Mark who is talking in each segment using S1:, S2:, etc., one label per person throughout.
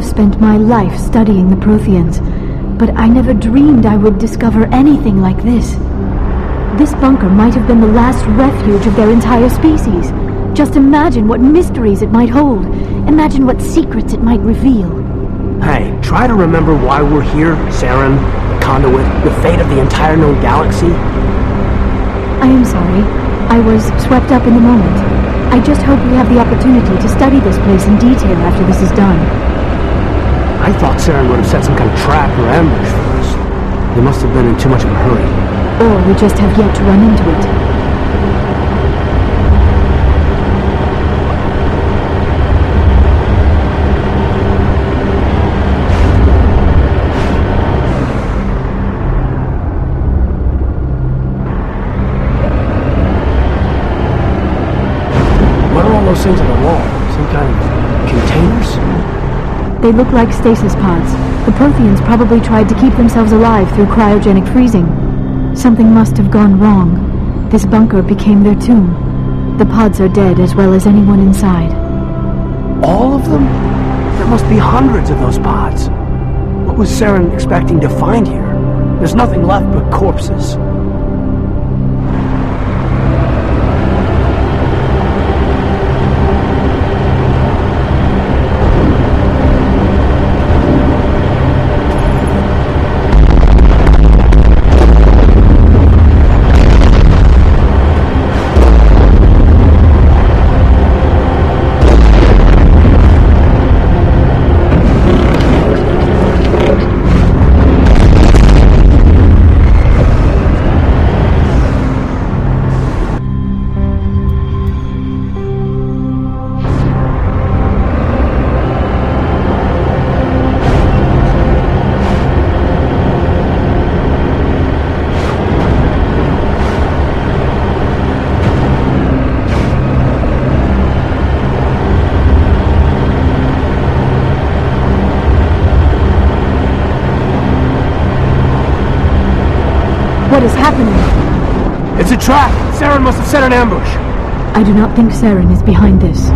S1: have spent my life studying the Protheans, but I never dreamed I would discover anything like this. This bunker might have been the last refuge of their entire species. Just imagine what mysteries it might hold. Imagine what secrets it might reveal.
S2: Hey, try to remember why we're here, Saren, the Conduit, the fate of the entire known galaxy.
S1: I am sorry. I was swept up in the moment. I just hope we have the opportunity to study this place in detail after this is done.
S2: I thought Saren would have set some kind of trap or ambush for us. They must have been in too much of a hurry.
S1: Or we just have yet to run into it.
S2: What are all those things on the wall? Some kind of containers?
S1: They look like stasis pods. The Protheans probably tried to keep themselves alive through cryogenic freezing. Something must have gone wrong. This bunker became their tomb. The pods are dead as well as anyone inside.
S2: All of them? There must be hundreds of those pods. What was Saren expecting to find here? There's nothing left but corpses.
S1: What is happening?
S2: It's a trap! Saren must have set an ambush!
S1: I do not think Saren is behind this.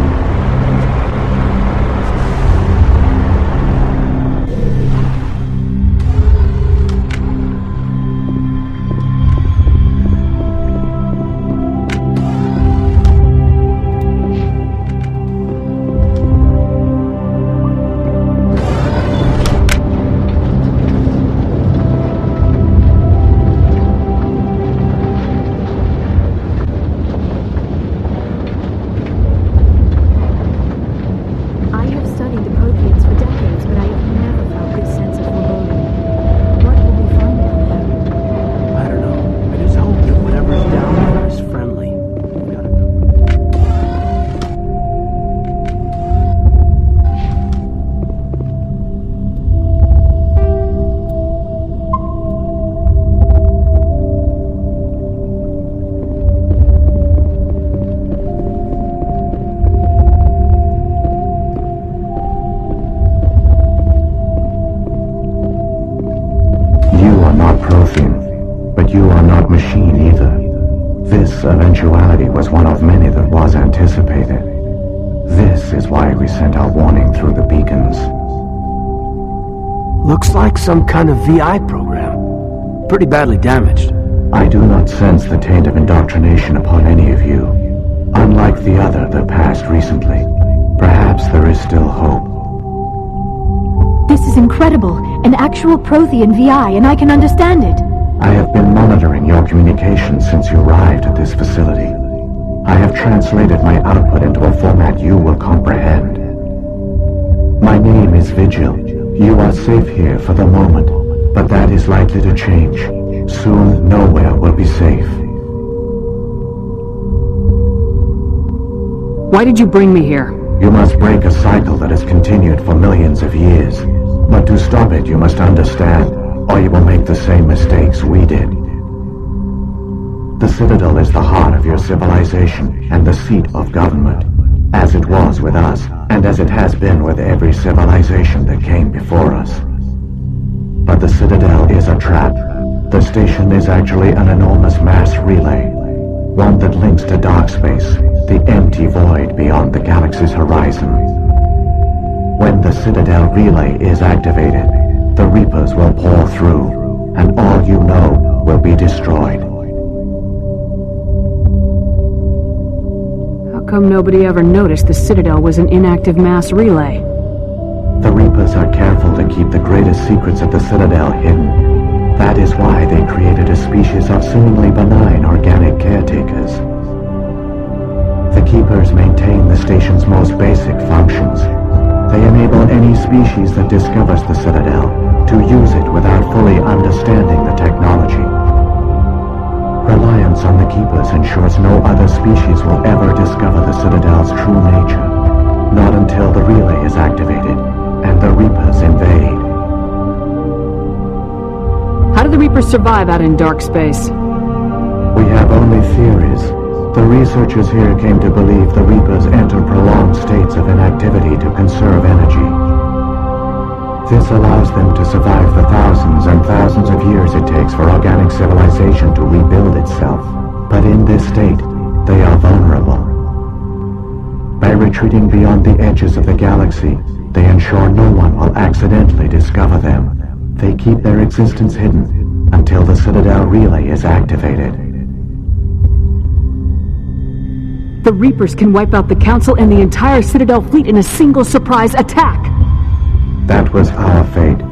S3: Machine either. This eventuality was one of many that was anticipated. This is why we sent our warning through the beacons.
S2: Looks like some kind of VI program. Pretty badly damaged.
S3: I do not sense the taint of indoctrination upon any of you. Unlike the other that passed recently, perhaps there is still hope.
S1: This is incredible. An actual Prothean VI, and I can understand it.
S3: I have been monitoring your communications since you arrived at this facility. I have translated my output into a format you will comprehend. My name is Vigil. You are safe here for the moment, but that is likely to change. Soon, nowhere will be safe.
S4: Why did you bring me here?
S3: You must break a cycle that has continued for millions of years. But to stop it, you must understand, or you will make the same mistakes we did. The Citadel is the heart of your civilization and the seat of government, as it was with us, and as it has been with every civilization that came before us. But the Citadel is a trap. The station is actually an enormous mass relay, one that links to dark space, the empty void beyond the galaxy's horizon. The Citadel is the heart of your civilization and the seat of government, as it was with us, and as it has been with every civilization that came before us. But the Citadel is a trap. The station is actually an enormous mass relay, one that links to dark space, the empty void beyond the galaxy's horizon. When the Citadel relay is activated, the Reapers will pour through, and all you know will be destroyed.
S4: How come nobody ever noticed the Citadel was an inactive mass relay?
S3: The Reapers are careful to keep the greatest secrets of the Citadel hidden. That is why they created a species of seemingly benign organic caretakers. The Keepers maintain the station's most basic functions. They enable any species that discovers the Citadel to use it without fully understanding the technology. Reliance on the Keepers ensures no other species will ever discover the Citadel's true nature. Not until the relay is activated and the Reapers invade.
S4: How do the Reapers survive out in dark space?
S3: We have only theories. The researchers here came to believe the Reapers enter prolonged states of inactivity to conserve energy. This allows them to survive the thousands and thousands of years it takes for organic civilization to rebuild itself. But in this state, they are vulnerable. By retreating beyond the edges of the galaxy, they ensure no one will accidentally discover them. They keep their existence hidden until the Citadel relay is activated.
S4: The Reapers can wipe out the Council and the entire Citadel fleet in a single surprise attack!
S3: That was our fate.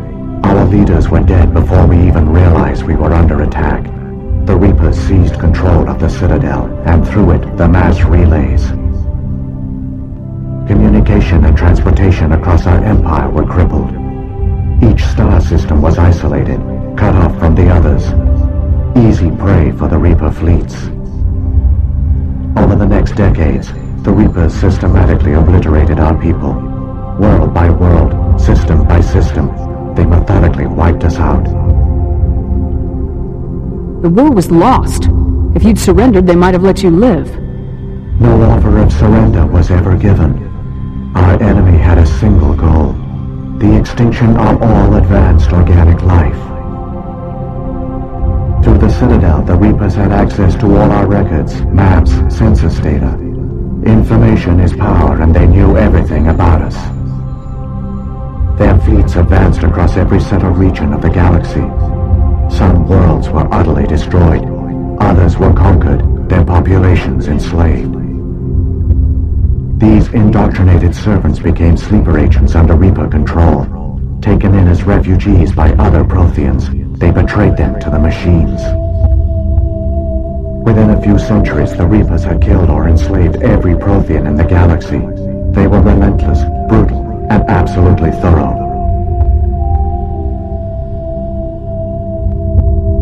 S3: Our leaders were dead before we even realized we were under attack. The Reapers seized control of the Citadel, and through it, the mass relays. Communication and transportation across our empire were crippled. Each star system was isolated, cut off from the others. Easy prey for the Reaper fleets. Over the next decades, the Reapers systematically obliterated our people. World by world, system by system, they methodically wiped us out.
S4: The war was lost. If you'd surrendered, they might have let you live.
S3: No offer of surrender was ever given. Our enemy had a single goal: the extinction of all advanced organic life. Through the Citadel, the Reapers had access to all our records, maps, census data. Information is power, and they knew everything about us. Their fleets advanced across every settled region of the galaxy. Some worlds were utterly destroyed. Others were conquered, their populations enslaved. These indoctrinated servants became sleeper agents under Reaper control. Taken in as refugees by other Protheans, they betrayed them to the machines. Within a few centuries, the Reapers had killed or enslaved every Prothean in the galaxy. They were relentless, brutal, and absolutely thorough.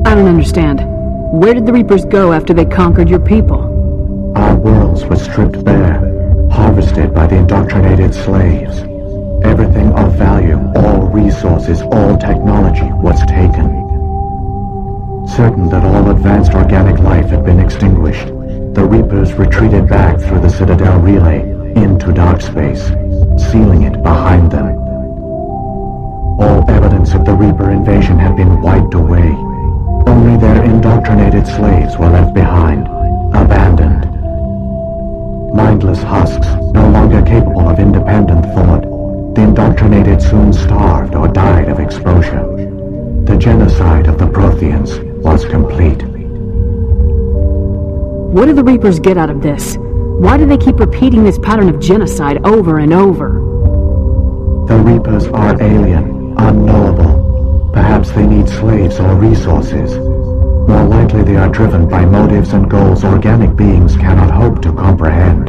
S4: I don't understand. Where did the Reapers go after they conquered your people?
S3: Our worlds were stripped bare, harvested by the indoctrinated slaves. Everything of value, all resources, all technology was taken. Certain that all advanced organic life had been extinguished, the Reapers retreated back through the Citadel relay into dark space, sealing it behind them. All evidence of the Reaper invasion had been wiped away. Only their indoctrinated slaves were left behind, abandoned. Mindless husks, no longer capable of independent thought, the indoctrinated soon starved or died of exposure. The genocide of the Protheans was complete.
S4: What do the Reapers get out of this? Why do they keep repeating this pattern of genocide over and over?
S3: The Reapers are alien, unknowable. Perhaps they need slaves or resources. More likely they are driven by motives and goals organic beings cannot hope to comprehend.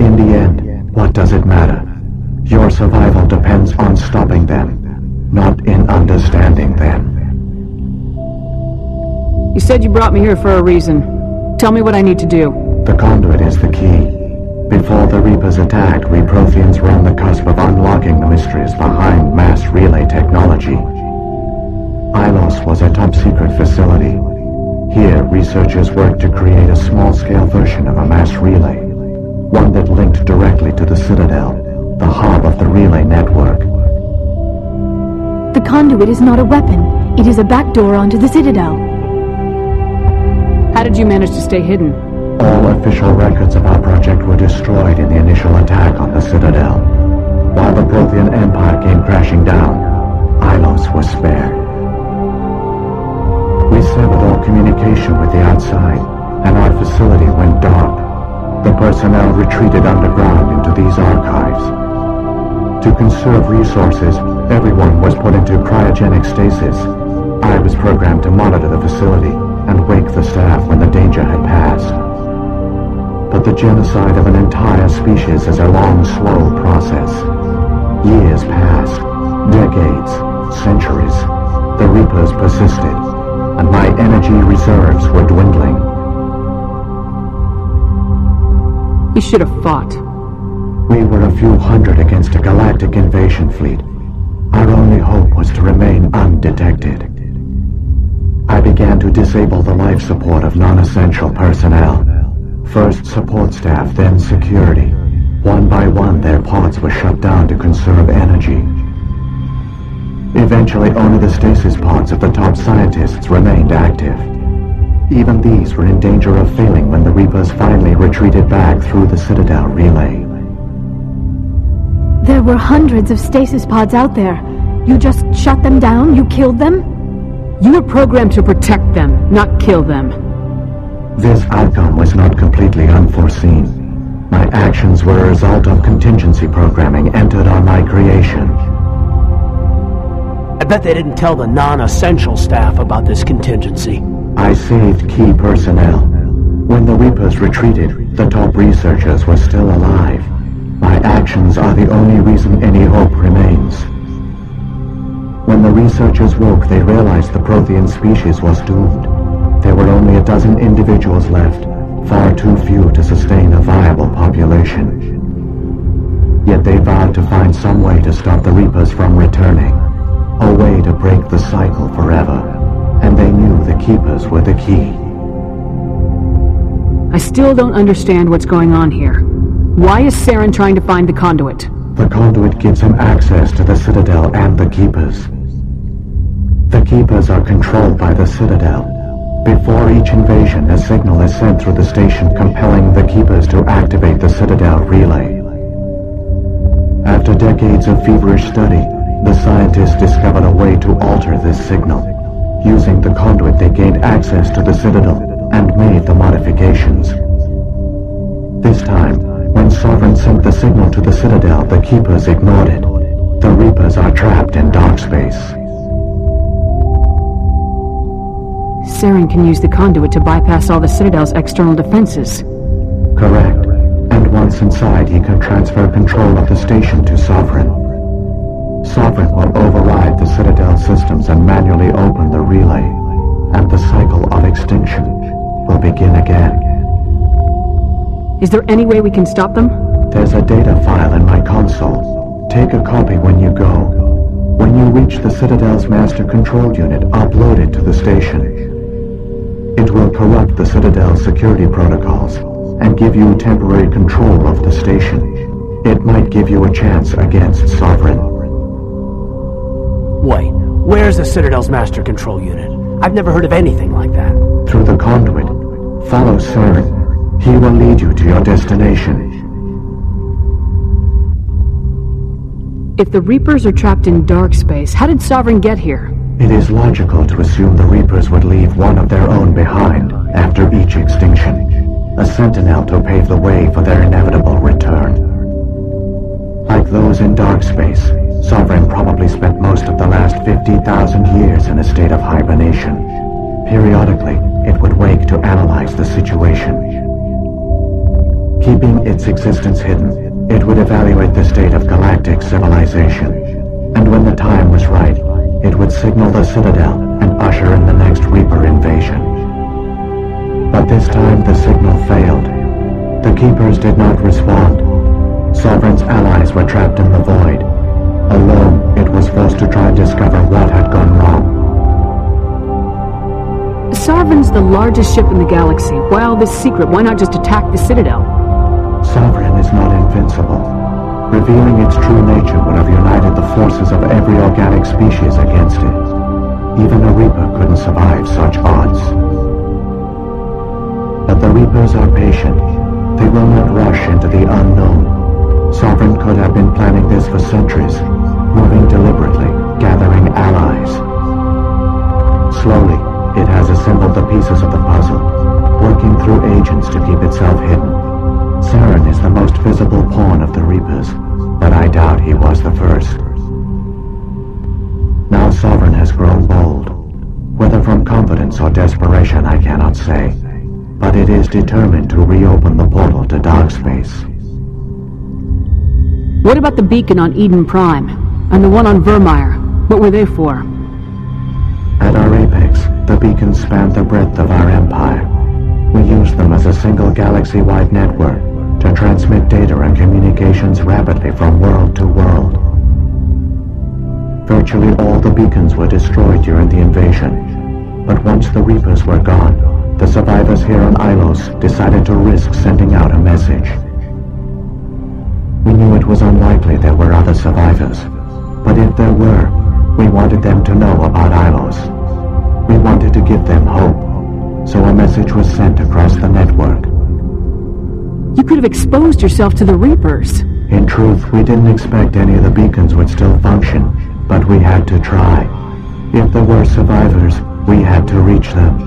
S3: In the end, what does it matter? Your survival depends on stopping them, not in understanding them.
S4: You said you brought me here for a reason. Tell me what I need to do.
S3: The conduit is the key. Before the Reapers attacked, we Protheans were on the cusp of unlocking the mysteries behind mass relay technology. Ilos was a top-secret facility. Here, researchers worked to create a small-scale version of a mass relay, one that linked directly to the Citadel, the hub of the relay network.
S1: The conduit is not a weapon. It is a backdoor onto the Citadel.
S4: How did you manage to stay hidden?
S3: All official records of our project were destroyed in the initial attack on the Citadel. While the Prothean Empire came crashing down, Ilos was spared. We severed all communication with the outside, and our facility went dark. The personnel retreated underground into these archives. To conserve resources, everyone was put into cryogenic stasis. I was programmed to monitor the facility and wake the staff when the danger had passed. But the genocide of an entire species is a long, slow process. Years passed, decades, centuries. The Reapers persisted, and my energy reserves were dwindling.
S4: You should have fought.
S3: We were a few hundred against a galactic invasion fleet. Our only hope was to remain undetected. I began to disable the life support of non-essential personnel. First support staff, then security. One by one, their pods were shut down to conserve energy. Eventually, only the stasis pods of the top scientists remained active. Even these were in danger of failing when the Reapers finally retreated back through the Citadel relay.
S1: There were hundreds of stasis pods out there. You just shut them down? You killed them?
S4: You were programmed to protect them, not kill them.
S3: This outcome was not completely unforeseen. My actions were a result of contingency programming entered on my creation.
S2: I bet they didn't tell the non-essential staff about this contingency.
S3: I saved key personnel. When the Reapers retreated, the top researchers were still alive. My actions are the only reason any hope remains. When the researchers woke, they realized the Prothean species was doomed. There were only a dozen individuals left, far too few to sustain a viable population. Yet they vowed to find some way to stop the Reapers from returning, a way to break the cycle forever, and they knew the Keepers were the key.
S4: I still don't understand what's going on here. Why is Saren trying to find the conduit?
S3: The conduit gives him access to the Citadel and the Keepers. The Keepers are controlled by the Citadel. Before each invasion, a signal is sent through the station compelling the Keepers to activate the Citadel relay. After decades of feverish study, the scientists discovered a way to alter this signal. Using the conduit, they gained access to the Citadel and made the modifications. This time, when Sovereign sent the signal to the Citadel, the Keepers ignored it. The Reapers are trapped in dark space.
S4: Saren can use the conduit to bypass all the Citadel's external defenses.
S3: Correct. And once inside, he can transfer control of the station to Sovereign. Sovereign will override the Citadel systems and manually open the relay, and the cycle of extinction will begin again.
S4: Is there any way we can stop them?
S3: There's a data file in my console. Take a copy when you go. When you reach the Citadel's master control unit, upload it to the station. It will corrupt the Citadel's security protocols and give you temporary control of the station. It might give you a chance against Sovereign.
S2: Wait, where's the Citadel's master control unit? I've never heard of anything like that.
S3: Through the conduit, follow Saren. He will lead you to your destination.
S4: If the Reapers are trapped in dark space, how did Sovereign get here?
S3: It is logical to assume the Reapers would leave one of their own behind after each extinction. A sentinel to pave the way for their inevitable return. Like those in dark space, Sovereign probably spent most of the last 50,000 years in a state of hibernation. Periodically, it would wake to analyze the situation. Keeping its existence hidden, it would evaluate the state of galactic civilization. And when the time was right, it would signal the Citadel and usher in the next Reaper invasion. But this time the signal failed. The Keepers did not respond. Sovereign's allies were trapped in the void. Alone, it was forced to try and discover what had gone wrong.
S4: Sovereign's the largest ship in the galaxy. Why all this secret? Why not just attack the Citadel?
S3: Sovereign is not invincible. Revealing its true nature would have united the forces of every organic species against it. Even a Reaper couldn't survive such odds. But the Reapers are patient. They will not rush into the unknown. Sovereign could have been planning this for centuries, moving deliberately, gathering allies. Slowly, it has assembled the pieces of the puzzle, working through agents to keep itself hidden. Saren is the most visible pawn of the Reapers, but I doubt he was the first. Now Sovereign has grown bold. Whether from confidence or desperation, I cannot say. But it is determined to reopen the portal to dark space.
S4: What about the beacon on Eden Prime? And the one on Vermeer? What were they for?
S3: At our apex, the beacons span the breadth of our empire. We use them as a single galaxy-wide network to transmit data and communications rapidly from world to world. Virtually all the beacons were destroyed during the invasion, but once the Reapers were gone, the survivors here on Ilos decided to risk sending out a message. We knew it was unlikely there were other survivors, but if there were, we wanted them to know about Ilos. We wanted to give them hope, so a message was sent across the network.
S4: You could have exposed yourself to the Reapers.
S3: In truth, we didn't expect any of the beacons would still function, but we had to try. If there were survivors, we had to reach them.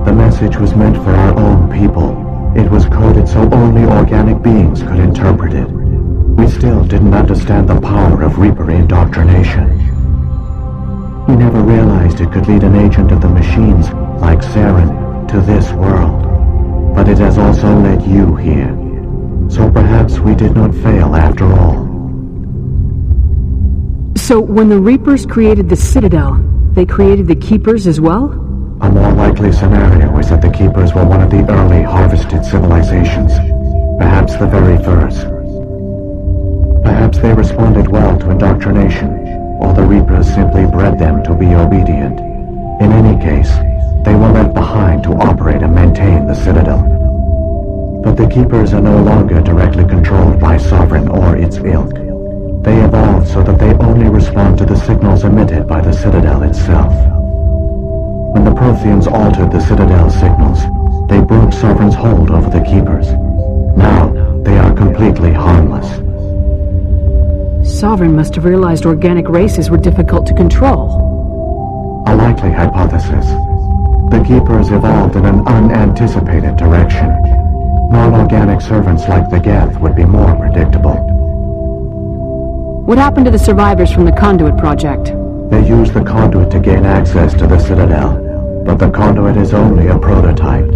S3: The message was meant for our own people. It was coded so only organic beings could interpret it. We still didn't understand the power of Reaper indoctrination. We never realized it could lead an agent of the machines, like Saren, to this world. But it has also led you here. So perhaps we did not fail after all.
S4: So when the Reapers created the Citadel, they created the Keepers as well?
S3: A more likely scenario is that the Keepers were one of the early harvested civilizations, perhaps the very first. Perhaps they responded well to indoctrination, or the Reapers simply bred them to be obedient. In any case, they were left behind to operate and maintain the Citadel. But the Keepers are no longer directly controlled by Sovereign or its ilk. They evolved so that they only respond to the signals emitted by the Citadel itself. When the Protheans altered the Citadel's signals, they broke Sovereign's hold over the Keepers. Now, they are completely harmless.
S4: Sovereign must have realized organic races were difficult to control.
S3: A likely hypothesis. The Keepers evolved in an unanticipated direction. Non-organic servants like the Geth would be more predictable.
S4: What happened to the survivors from the Conduit project?
S3: They used the conduit to gain access to the Citadel, but the conduit is only a prototype.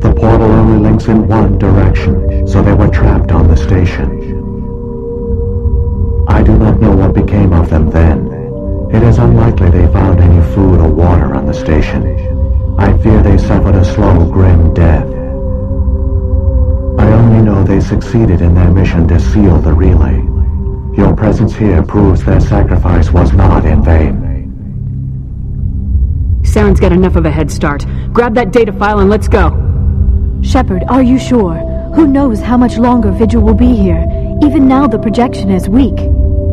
S3: The portal only links in one direction, so they were trapped on the station. I do not know what became of them then. It is unlikely they found any food or water on the station. I fear they suffered a slow, grim death. I only know they succeeded in their mission to seal the relay. Your presence here proves their sacrifice was not in vain.
S4: Saren's got enough of a head start. Grab that data file and let's go.
S1: Shepard, are you sure? Who knows how much longer Vigil will be here? Even now the projection is weak.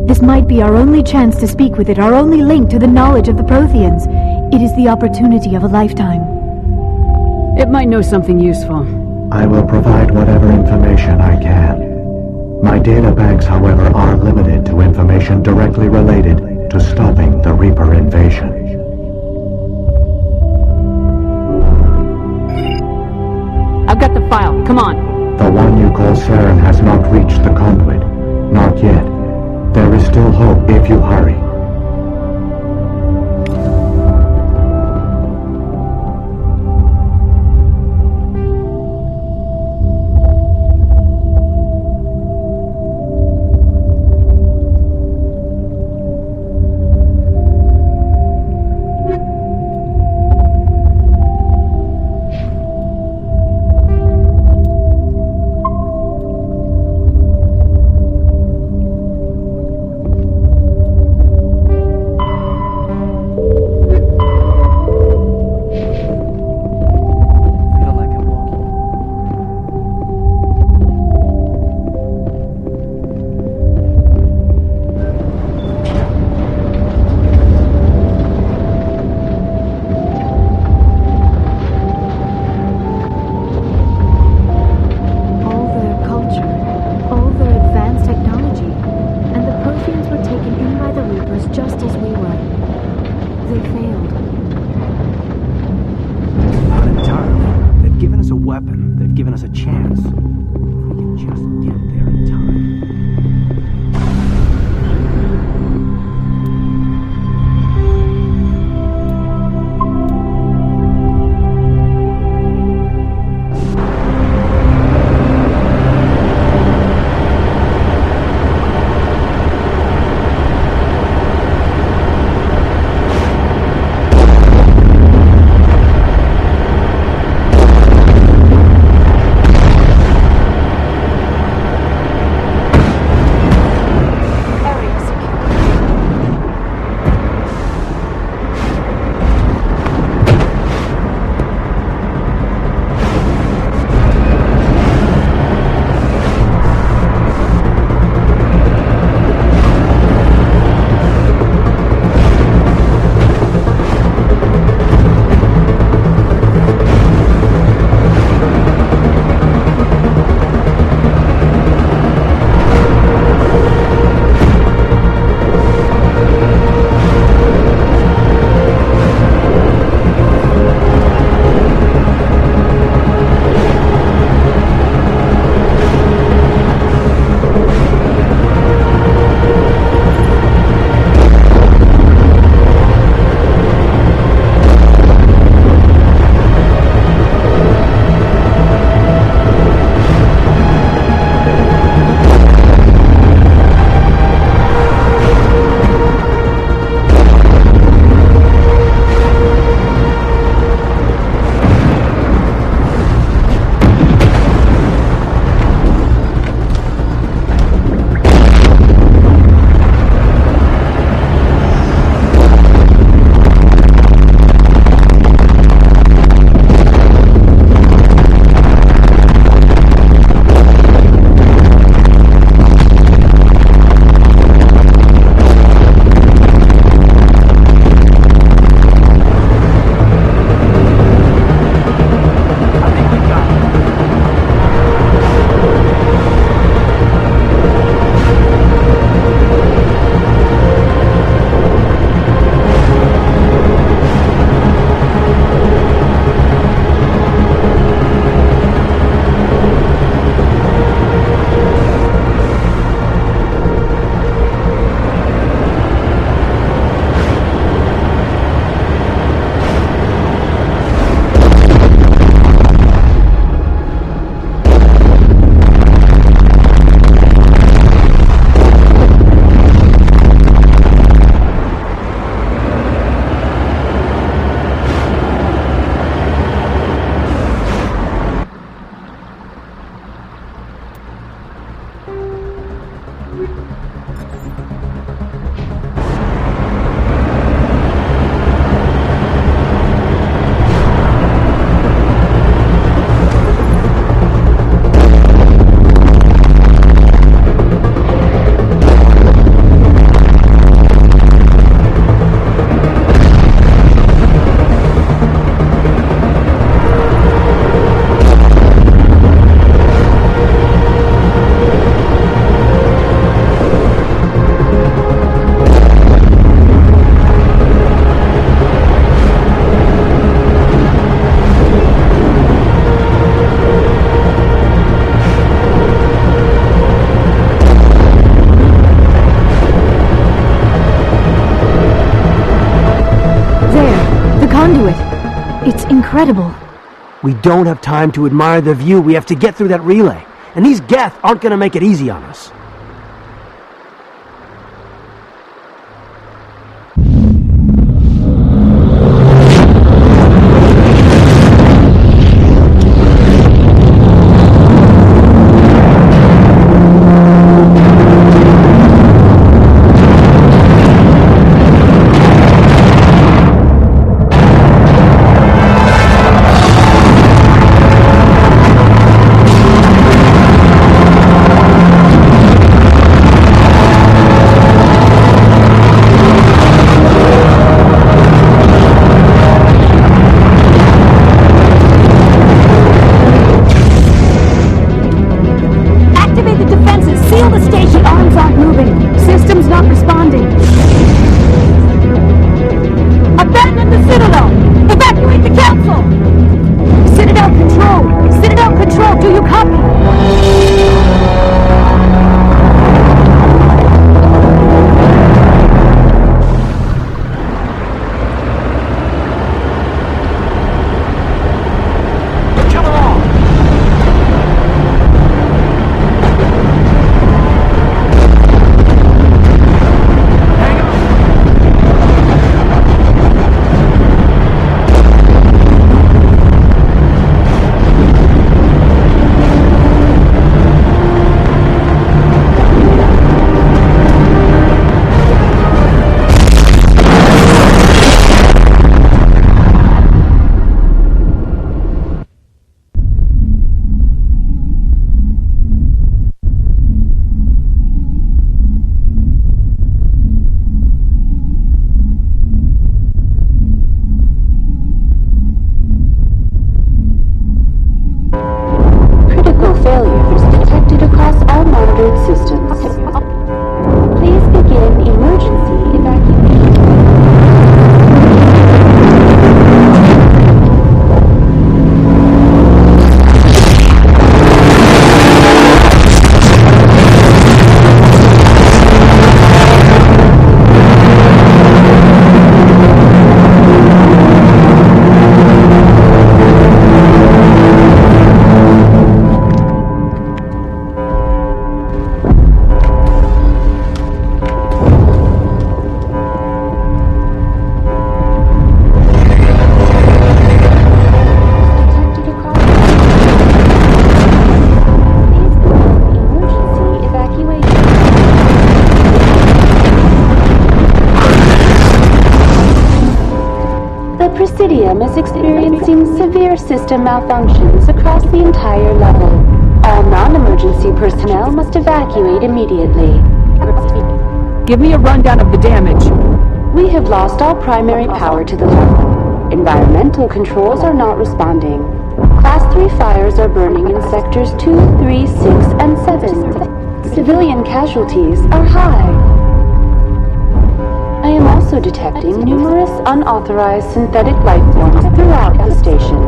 S1: This might be our only chance to speak with it, our only link to the knowledge of the Protheans. It is the opportunity of a lifetime.
S4: It might know something useful.
S3: I will provide whatever information I can. My data banks, however, are limited to information directly related to stopping the Reaper invasion.
S4: I've got the file. Come on.
S3: The one you call Saren has not reached the conduit. Not yet. There is still hope if you hurry.
S1: They failed.
S2: Not entirely. They've given us a weapon. They've given us a chance. If we can just get there in time.
S1: It's incredible.
S2: We don't have time to admire the view. We have to get through that relay. And these Geth aren't going to make it easy on us.
S5: system is experiencing severe system malfunctions across the entire level. All non-emergency personnel must evacuate immediately.
S4: Give me a rundown of the damage.
S5: We have lost all primary power to the level. Environmental controls are not responding. Class 3 fires are burning in sectors 2, 3, 6, and 7. Civilian casualties are high. I am also detecting numerous unauthorized synthetic life forms throughout the station.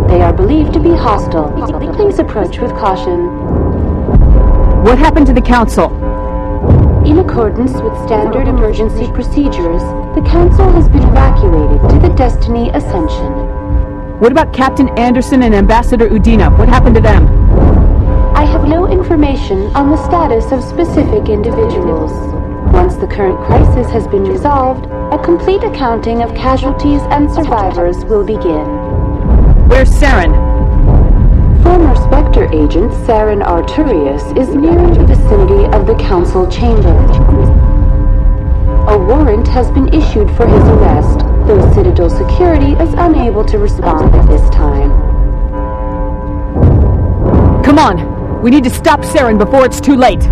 S5: They are believed to be hostile. Please approach with caution.
S4: What happened to the Council?
S5: In accordance with standard emergency procedures, the Council has been evacuated to the Destiny Ascension.
S4: What about Captain Anderson and Ambassador Udina? What happened to them?
S5: I have no information on the status of specific individuals. Once the current crisis has been resolved, a complete accounting of casualties and survivors will begin.
S4: Where's Saren?
S5: Former Spectre agent Saren Arturius is nearing the vicinity of the Council chamber. A warrant has been issued for his arrest, though Citadel security is unable to respond at this time.
S4: Come on! We need to stop Saren before it's too late!